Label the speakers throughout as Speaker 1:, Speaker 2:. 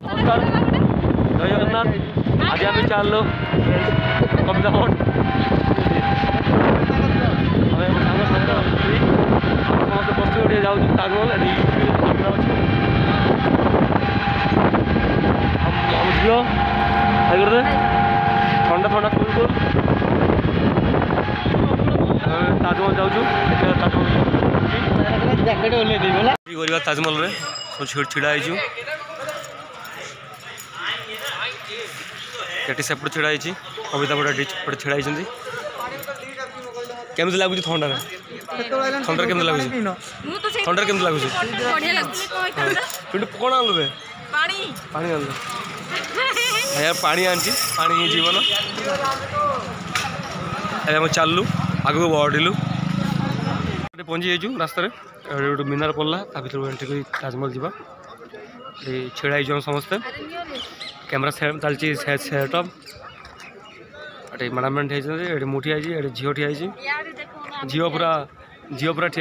Speaker 1: नमस्कार जय जगन्नाथ। आज आम चलो कविता मठ समस्त बस जाऊँ ताजमहल झील करते ठंडा ठंडा कूल कूल ताजमहल जाऊँ ताजमहल सब छिड़ा ये सेपट छिड़ा कविता पड़ा छिड़ा केमती लगुच थंडा थंडा केमती लगुच थंडा केमती लगुच कौन आलु रे पानी आलु यार पानी आनी पानी ही जीवन आम चलू आग बढ़लु पहुँची जाइए रास्त गोटे मीनार पड़ा ता भर एंट्री ताजमहल जावा छिड़ा समस्ते कैमरा चलती सेटअप ये मैडम मैंने ये मुठी आई ये झील ठिया झील पूरा ठिया पूरा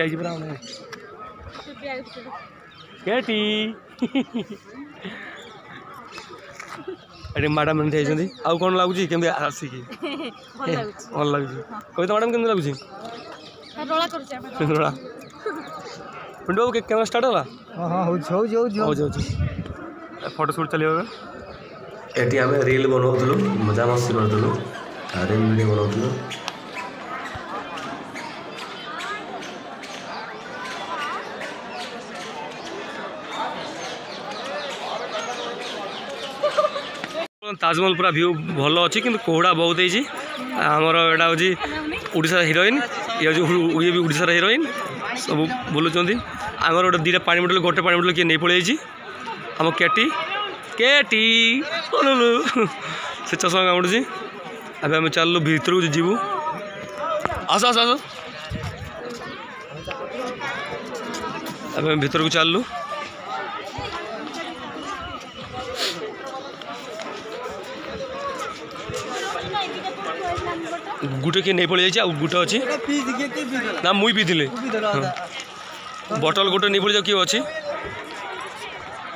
Speaker 1: केटी ये मैडम मैंने ठिया आउ कौन लगुच केमी आसिक भल लगुच कविता मैडम केमी लगुच कैमरा स्टार्ट होला फोटो शूट चलिए ये आम रिल बनाऊलु मजा मस्ती करूँ रिल वीडियो बनाऊलु ताजमहल पूरा व्यू भल अच्छी कि कोहड़ा बहुत है आमर एटा हूँ ओडिशा हिरोइन ये भी ओडिशा हिरोइन सब बुलूँ आमर गोटे दीटा पानी बोतल गोटे पानी बोतल किए नहीं पड़े आम केटी केटी से चषमा कामुड़ी अब आम चलू भर को जीवु आस आस आस अब भर को चलू गुटे किए नहीं पड़ी जाए गुटे अच्छी ना मुई पी बटल गोटे नहीं पड़ी जाए किए अच्छी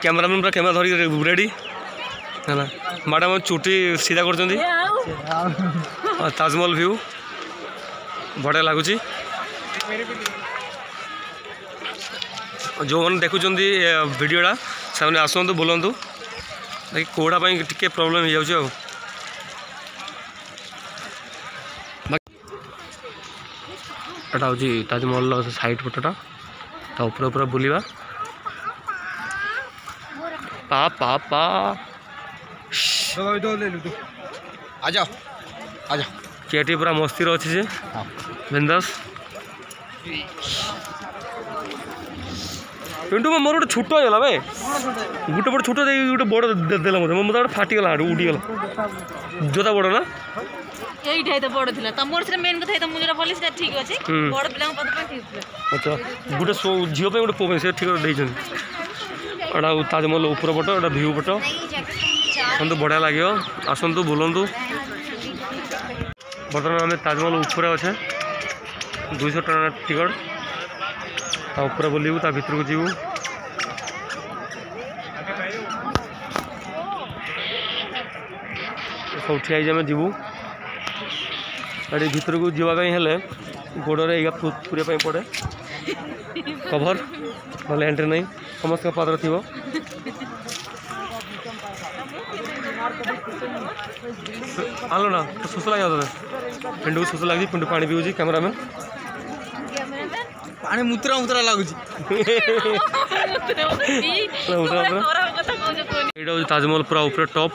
Speaker 1: कैमरामैन पूरा कैमरा धरिक रेडी है मैडम चुटी सीधा कर ताजमहल व्यू बढ़िया लगुच जो मैंने देखुं वीडियोटा से आसतु बोलतु कोहड़ा टे प्रोब्लेम हो जाऊँ एटा हूँ ताजमहल साइड फोटोटा ता ऊपर बुलवा पा पा पा आजा आजा केटी पूरा मस्ती अच्छी से बिंदास पिंटू मोर गोटे छोट होगा भाई गोटे बड़ छोट गोटे बड़ देला मत मतलब गोटे फाटीगला उड़ीगला जोता बड़ ना
Speaker 2: तो बड़ थिला तमोर से मेन कथा त मुजरा पॉलिस ठीक अछि बड़ पिला पद पर ठीक
Speaker 1: अच्छा गोटे झील पे गोटे पो से ठीक देइछन एटा ताजमहल ऊपर पट एटा व्यू पट आसतु बढ़िया लगे आसतु बुलतु बर्तमान आम ताजमहल ऊपर अच्छे 200 टका टिकट ता ऊपर बुलू ता भर को जीवु सब ठिया आम जीवु भर को जावाई गोड़े पूरे पड़े कभर ना एंट्री नहीं समस्त पात्र थी आलो ना तो शोष लगे पिंडू को शोष लगी पिंडू पानी पीऊँ कैमरामैन
Speaker 3: पानी मुतरा मुतरा लगुच
Speaker 1: ताजमहल पूरा ऊपर टॉप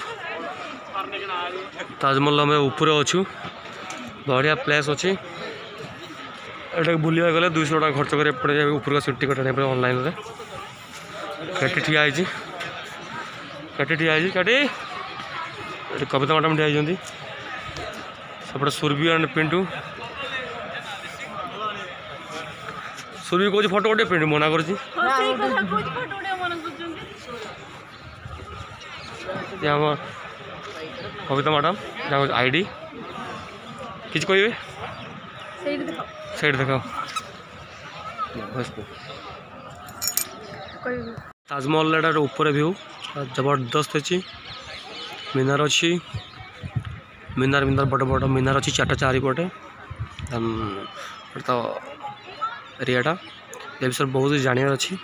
Speaker 1: ताजमहल आम ऊपर अच्छु बढ़िया प्लेस अच्छी एटा बुलवा गले 200 टका खर्च कर पड़े ऊपर का सीट टिकट आने ऑनलाइन रे कटी ठिया कटी कविता मैडम ठिया सेपटे सुरभि एंड पिंटू सुरभि कौन फोटो उठे पिंटू मना कर कविता मैडम आईडी किसी कहे साइड देखा ताजमहल ऊपर व्यू जबरदस्त अच्छी मीनार अच्छी मीनार मीनार बड़ बड़ मीनार अच्छी चार्टा चारिपटे तो एरियाटा ये विषय बहुत जानवर अच्छी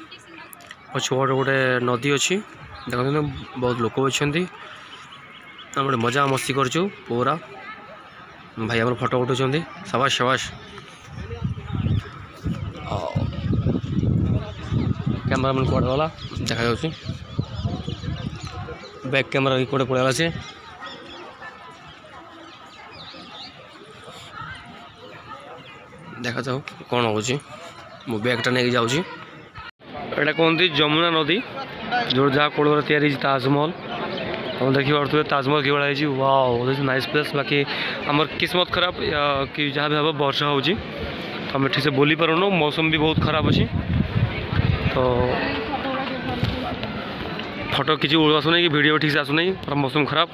Speaker 1: पछपट गोटे नदी अच्छी देखते बहुत लोक अच्छा गोटे मजा मस्ती करचु पूरा भाई आम फोटो उठाऊँ सबास सबास कैमरा मैन कौटे गला देखा बैक कैमरा कौटे पड़ेगा सी देखा जाऊ कौन हो बैगटा नहीं जाऊँगी एटा कहते जमुना नदी जो जहाँ कोड़ तैयारी ताजमहल हम देखी पारे ताजमहल कि भाई वाओ नाइस प्लेस बाकी आमर किस्मत खराब कि जहाँ भी हम वर्षा हो आम ठीक से बोली पारुन मौसम भी बहुत खराब अच्छी तो फोटो किसी आसुना कि वीडियो ठीक से आसुना पूरा मौसम खराब।